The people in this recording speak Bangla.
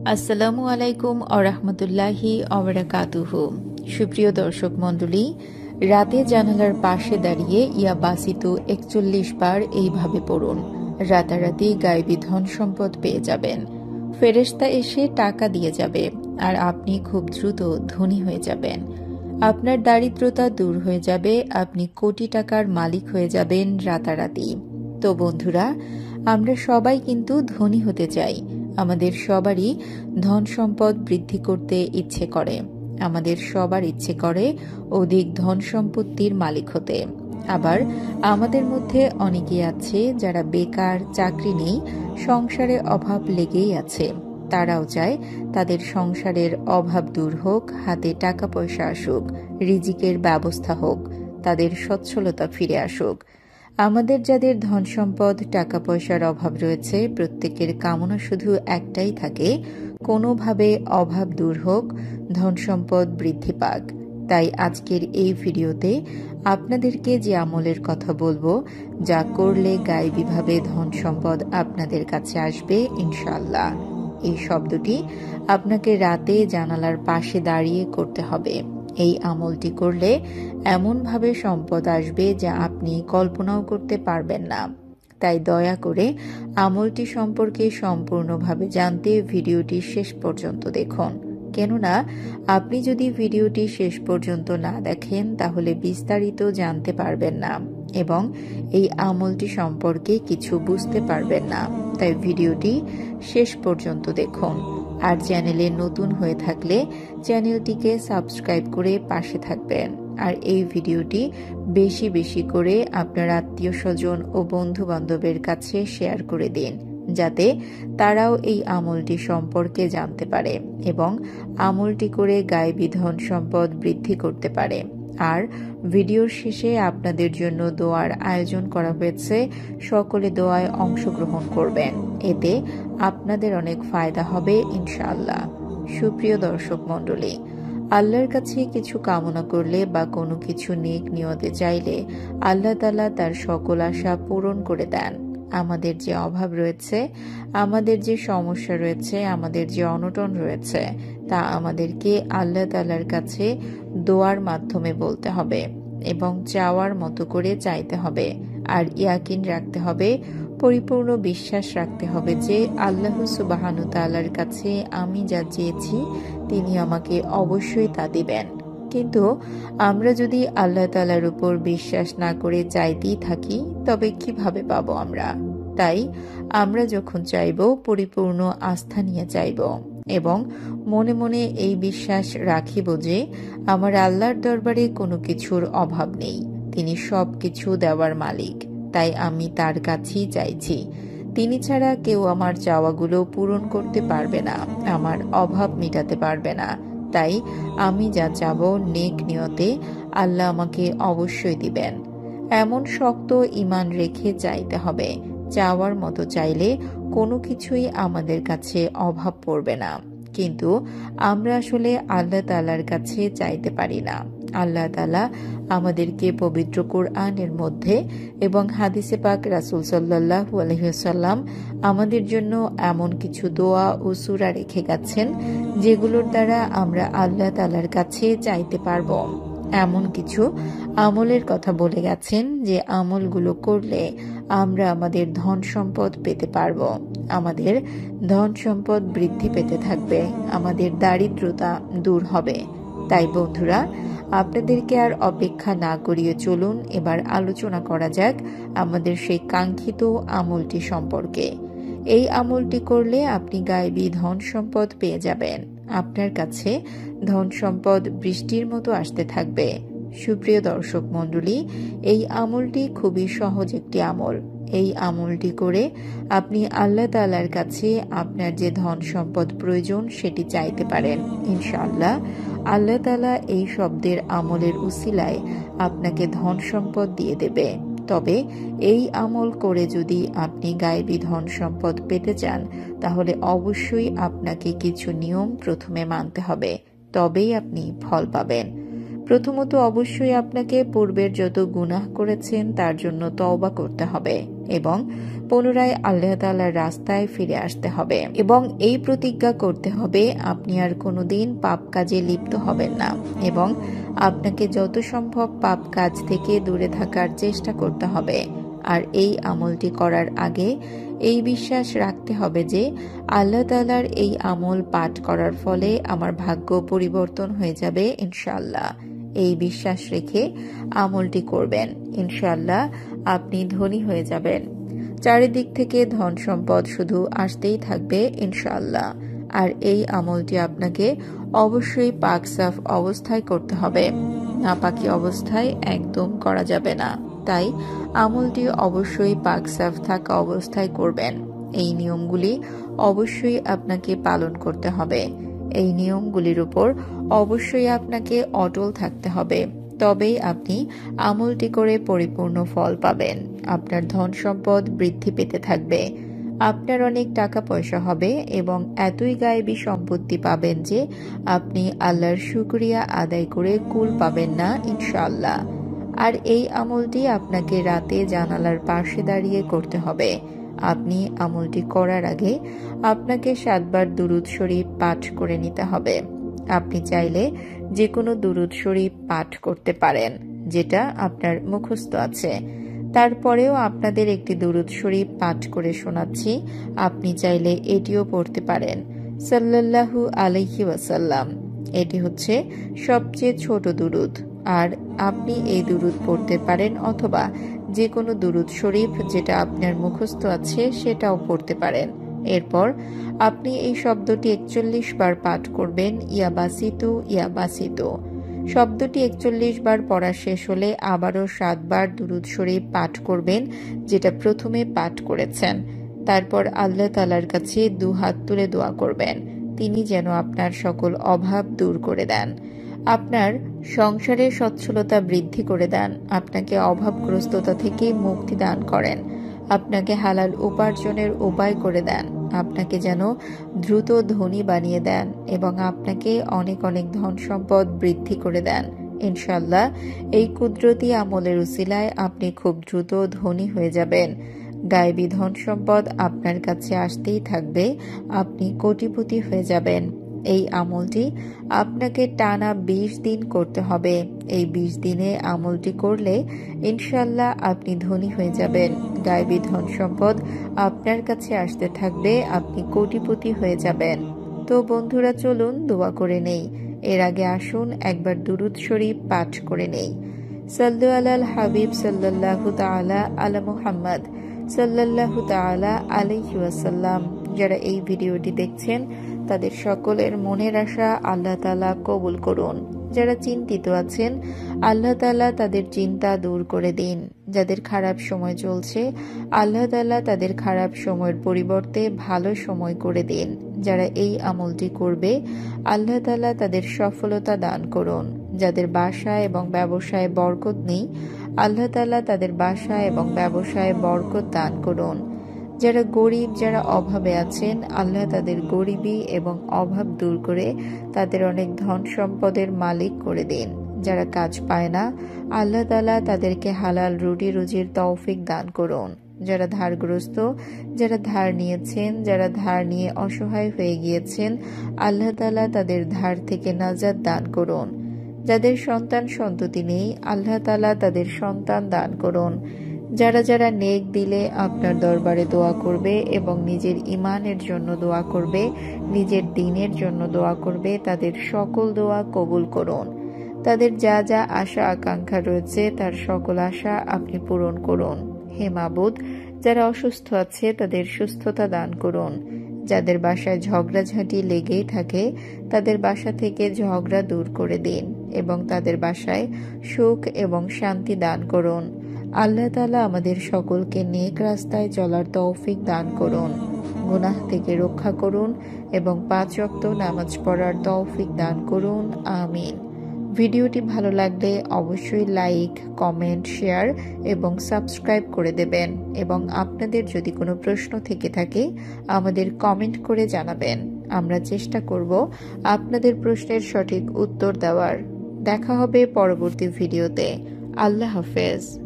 আসসালামু আলাইকুম আরহামতুল্লাহি অবরাকাতুহু। সুপ্রিয় দর্শক মণ্ডলী, রাতে জানালার পাশে দাঁড়িয়ে ইয়া বাসিতু ৪১ বার এইভাবে পড়ুন। রাতারাতি গায়েবী ধন সম্পদ পেয়ে যাবেন। ফেরেশতা এসে টাকা দিয়ে যাবে আর আপনি খুব দ্রুত ধনী হয়ে যাবেন। আপনার দারিদ্রতা দূর হয়ে যাবে, আপনি কোটি টাকার মালিক হয়ে যাবেন রাতারাতি। তো বন্ধুরা, আমরা সবাই কিন্তু ধনী হতে চাই। আমাদের সবারই ধন সম্পদ বৃদ্ধি করতে ইচ্ছে করে। আমাদের সবার ইচ্ছে করে অধিক ধন সম্পত্তির মালিক হতে। আবার আমাদের মধ্যে অনেকেই আছে যারা বেকার, চাকরি নেই, সংসারে অভাব লেগেই আছে। তারাও চায় তাদের সংসারের অভাব দূর হোক, হাতে টাকা পয়সা আসুক, রিজিকের ব্যবস্থা হোক, তাদের সচ্ছলতা ফিরে আসুক। আমাদের যাদের ধন সম্পদ, টাকা পয়সার অভাব রয়েছে, প্রত্যেকের কামনা শুধু একটাই থাকে, কোনোভাবে অভাব দূর হোক, ধন সম্পদ বৃদ্ধি পাক। তাই আজকের এই ভিডিওতে আপনাদেরকে যে আমলের কথা বলবো, যা করলে গায়েবীভাবে ধন সম্পদ আপনাদের কাছে আসবে ইনশাআল্লাহ। এই শব্দটি আপনাকে রাতে জানালার পাশে দাঁড়িয়ে করতে হবে। এই আমলটি করলে এমনভাবে সম্পদ আসবে যা আপনি কল্পনাও করতে পারবেন না। তাই দয়া করে আমলটি সম্পর্কে সম্পূর্ণভাবে জানতে ভিডিওটি শেষ পর্যন্ত দেখুন। কেননা আপনি যদি ভিডিওটি শেষ পর্যন্ত না দেখেন তাহলে বিস্তারিত জানতে পারবেন না এবং এই আমলটি সম্পর্কে কিছু বুঝতে পারবেন না। তাই ভিডিওটি শেষ পর্যন্ত দেখুন। আর চ্যানেলে নতুন হয়ে থাকলে চ্যানেলটিকে সাবস্ক্রাইব করে পাশে থাকবেন। আর এই ভিডিওটি বেশি বেশি করে আপনার আত্মীয় স্বজন ও বন্ধু বান্ধবের কাছে শেয়ার করে দিন, যাতে তারাও এই আমলটি সম্পর্কে জানতে পারে এবং আমলটি করে গায়েবী ধন সম্পদ বৃদ্ধি করতে পারে। আর ভিডিওর শেষে আপনাদের জন্য দোয়ার আয়োজন করা হয়েছে, সকলে দোয়ায় অংশগ্রহণ করবেন, এতে আপনাদের অনেক ফায়দা হবে ইনশাআল্লাহ। সুপ্রিয় দর্শক মণ্ডলী, আল্লাহর কাছে কিছু কামনা করলে বা কোনো কিছু নেক নিয়তে চাইলে আল্লাহ তাআলা তার সকল আশা পূরণ করে দেন। আমাদের যে অভাব রয়েছে, আমাদের যে সমস্যা রয়েছে, আমাদের যে অনটন রয়েছে, তা আমাদেরকে আল্লাহ তাআলার কাছে দোয়ার মাধ্যমে বলতে হবে এবং চাওয়ার মতো করে চাইতে হবে। আর ইয়াকিন রাখতে হবে, পরিপূর্ণ বিশ্বাস রাখতে হবে যে আল্লাহ সুবহানাহু তাআলার কাছে আমি যা চেয়েছি তিনি আমাকে অবশ্যই তা দিবেন। কিন্তু আমরা যদি আল্লাহ তাআলার উপর বিশ্বাস না করে চাইতেই থাকি, তবে কিভাবে পাবো আমরা? তাই আমরা যখন চাইব, পরিপূর্ণ আস্থা নিয়ে চাইব এবং মনে মনে এই বিশ্বাস রাখিব যে আমার আল্লাহর দরবারে কোনো কিছুর অভাব নেই, তিনি সব কিছু দেওয়ার মালিক। তাই আমি তার কাছেই চাইছি। তিনি ছাড়া কেউ আমার চাওয়াগুলো পূরণ করতে পারবে না, আমার অভাব মেটাতে পারবে না। তাই আমি যা চাবো নেক নিয়তে আল্লাহ আমাকে অবশ্যই দিবেন। এমন শক্ত ঈমান রেখে চাইতে হবে, চাওয়ার মতো চাইলে কোনো কিছুই আমাদের কাছে অভাব পড়বে না। কিন্তু আমরা আসলে আল্লাহ তাআলার কাছে চাইতে পারি না। আল্লাহ তাআলা আমাদেরকে পবিত্র কোরআনের মধ্যে এবং হাদিসে পাক রাসূল সাল্লাল্লাহু আলাইহি ওয়াসাল্লাম আমাদের জন্য এমন কিছু দোয়া ও সূরা রেখে গেছেন যেগুলোর দ্বারা আমরা আল্লাহ তাআলার কাছে চাইতে পারবো। এমন কিছু আমলের কথা বলে গেছেন যে আমলগুলো করলে আমরা আমাদের ধন সম্পদ পেতে পারবো, আমাদের ধন সম্পদ বৃদ্ধি পেতে থাকবে, আমাদের দারিদ্রতা দূর হবে। তাই বন্ধুরা, আপনাদেরকে আর অপেক্ষা না করিয়ে চলুন এবার আলোচনা করা যাক আমাদের সেই কাঙ্ক্ষিত আমলটি সম্পর্কে। এই আমলটি করলে আপনি গায়েবী ধন সম্পদ পেয়ে যাবেন। আপনার কাছে ধন সম্পদ বৃষ্টির মতো আসতে থাকবে। সুপ্রিয় দর্শক মণ্ডলী, এই আমলটি খুবই সহজ একটি আমল। এই আমলটি করে আপনি আল্লাহ তাআলার কাছে আপনার যে ধন সম্পদ প্রয়োজন সেটি চাইতে পারেন। ইনশাআল্লাহ আল্লাহ তাআলা এই শব্দের আমলের উসিলায় আপনাকে ধন সম্পদ দিয়ে দেবে। তবে এই আমল করে যদি আপনি গায়েবী ধন সম্পদ পেতে চান, তাহলে অবশ্যই আপনাকে কিছু নিয়ম প্রথমে মানতে হবে, তবেই আপনি ফল পাবেন। প্রথমত অবশ্যই আপনাকে পূর্বের যত গুনাহ করেছেন তার জন্য তওবা করতে হবে এবং পুনরায় আল্লাহ তাআলার রাস্তায় ফিরে আসতে হবে এবং এই প্রতিজ্ঞা করতে হবে আপনি আর কোনোদিন পাপ কাজে লিপ্ত হবেন না এবং আপনাকে যত সম্ভব পাপ কাজ থেকে দূরে থাকার চেষ্টা করতে হবে। আর এই আমলটি করার আগে এই বিশ্বাস রাখতে হবে যে আল্লাহ তাআলার এই আমল পাঠ করার ফলে আমার ভাগ্য পরিবর্তন হয়ে যাবে ইনশাআল্লাহ। এই বিশ্বাস রেখে আমলটি করবেন, ইনশাআল্লাহ আপনি ধনী হয়ে যাবেন। চারিদিক থেকে ধন সম্পদ শুধু আসতেই থাকবে ইনশাআল্লাহ। আর এই আমলটি আপনাকে অবশ্যই পাক সাফ অবস্থায় করতে হবে, নাপাকি অবস্থায় একদম করা যাবে না। তাই আমলটি অবশ্যই পাক সাফ থাকা অবস্থায় করবেন। এই নিয়মগুলি অবশ্যই আপনাকে পালন করতে হবে। এই নিয়মগুলির উপর অবশ্যই আপনাকে অটল থাকতে হবে, তবেই আপনি আমলটি করে পরিপূর্ণ ফল পাবেন। আপনার ধন সম্পদ বৃদ্ধি পেতে থাকবে, আপনার অনেক টাকা পয়সা হবে এবং এতই গায়েবী সম্পত্তি পাবেন যে আপনি আল্লাহর শুকরিয়া আদায় করে কুল পাবেন না ইনশাআল্লাহ। আর এই আমলটি আপনাকে রাতে জানালার পাশে দাঁড়িয়ে করতে হবে। আপনি আমলটি করার আগে আপনাকে 7 বার দুরুদ শরীফ পাঠ করে নিতে হবে। আপনি চাইলে যে কোনো দুরুদ শরীফ পাঠ করতে পারেন যেটা আপনার মুখস্থ আছে। তারপরেও আপনাদের একটি দুরুদ শরীফ পাঠ করে শোনাচ্ছি, আপনি চাইলে এটিও পড়তে পারেন। সাল্লাল্লাহু আলাইহি ওয়াসাল্লাম, এটি হচ্ছে সবচেয়ে ছোট দুরুদ। আর আপনি এই দুরুদ পড়তে পারেন অথবা যে কোনো দুরুদ শরীফ যেটা আপনার মুখস্থ আছে সেটাও পড়তে পারেন। এরপর আপনি এই শব্দটি 41 বার পাঠ করবেন, ইয়া বাসিতু ইয়া বাসিতু। শব্দটি 41 বার পড়া শেষ হলে আবারও 7 বার দুরুদ শরীফ পাঠ করবেন যেটা প্রথমে পাঠ করেছেন। তারপর আল্লাহ তাআলার কাছে 2 হাত তুলে দোয়া করবেন তিনি যেন আপনার সকল অভাব দূর করে দেন, আপনার সংসারে সচ্ছলতা বৃদ্ধি করে দেন, আপনাকে অভাবগ্রস্ততা থেকে মুক্তি দান করেন, আপনাকে হালাল উপার্জনের উপায় করে দেন, আপনাকে যেন দ্রুত ধনী বানিয়ে দেন এবং আপনাকে অনেক অনেক ধন সম্পদ বৃদ্ধি করে দেন। ইনশাআল্লাহ এই কুদরতি আমলের উসিলায় আপনি খুব দ্রুত ধনী হয়ে যাবেন। গায়েবী ধন সম্পদ আপনার কাছে আসতেই থাকবে, আপনি কোটিপতি হয়ে যাবেন। এই আমলটি আপনাকে টানা 20 দিন করতে হবে। এই 20 দিনে আমলটি করলে ইনশাআল্লাহ আপনি ধনী হয়ে যাবেন, গায়েবী ধন সম্পদ আপনার কাছে আসতে থাকবে, আপনি কোটিপতি হয়ে যাবেন। তো বন্ধুরা চলুন দোয়া করে নেই। এর আগে আসুন একবার দুরুদ শরীফ পাঠ করে নেই। সাল্লু আলাল হাবিব সাল্লাল্লাহু তাআলা আলা মুহাম্মদ সাল্লাল্লাহু তাআলা আলাইহি ওয়াসাল্লাম। যারা এই ভিডিওটি দেখছেন তাদের সকলের মনের আশা আল্লাহ তাআলা কবুল করুন। যারা চিন্তিত আছেন আল্লাহ তাআলা তাদের চিন্তা দূর করে দিন। যাদের খারাপ সময় চলছে আল্লাহ তাআলা তাদের খারাপ সময়ের পরিবর্তে ভালো সময় করে দিন। যারা এই আমলটি করবে আল্লাহ তাআলা তাদের সফলতা দান করুন। যাদের বাসা এবং ব্যবসায় বরকত নেই আল্লাহ তাআলা তাদের বাসা এবং ব্যবসায় বরকত দান করুন। যারা গরিব, যারা অভাবে আছেন আল্লাহ তাদের গরিবী এবং অভাব দূর করে তাদের অনেক ধন সম্পদের মালিক করে দিন। যারা কাজ পায় না আল্লাহ তাআলা তাদেরকে হালাল রুটি রুজির তৌফিক দান করুন। যারা ধারগ্রস্ত, যারা ধার নিয়েছেন, যারা ধার নিয়ে অসহায় হয়ে গিয়েছেন আল্লাহ তাআলা তাদের ধার থেকে নাজাত দান করুন। যাদের সন্তান সন্ততি নেই আল্লাহ তাআলা তাদের সন্তান দান করুন। যারা যারা নেক দিলে আপনার দরবারে দোয়া করবে এবং নিজের ঈমানের জন্য দোয়া করবে, নিজের দ্বীনের জন্য দোয়া করবে, তাদের সকল দোয়া কবুল করুন। তাদের যা যা আশা আকাঙ্ক্ষা রয়েছে তার সকল আশা আপনি পূরণ করুন। হে মাবুদ, যারা অসুস্থ আছে তাদের সুস্থতা দান করুন। যাদের বাসায় ঝগড়াঝাঁটি লেগেই থাকে তাদের বাসা থেকে ঝগড়া দূর করে দিন এবং তাদের বাসায় সুখ এবং শান্তি দান করুন। আল্লাহ তাআলা আমাদের সকলকে নেক রাস্তায় চলার তৌফিক দান করুন, গুনাহ থেকে রক্ষা করুন এবং 5 ওয়াক্ত নামাজ পড়ার তৌফিক দান করুন। আমিন। ভিডিওটি ভালো লাগলে অবশ্যই লাইক, কমেন্ট, শেয়ার এবং সাবস্ক্রাইব করে দেবেন এবং আপনাদের যদি কোনো প্রশ্ন থেকে থাকে আমাদের কমেন্ট করে জানাবেন। আমরা চেষ্টা করব আপনাদের প্রশ্নের সঠিক উত্তর দেওয়ার। দেখা হবে পরবর্তী ভিডিওতে। আল্লাহ হাফেজ।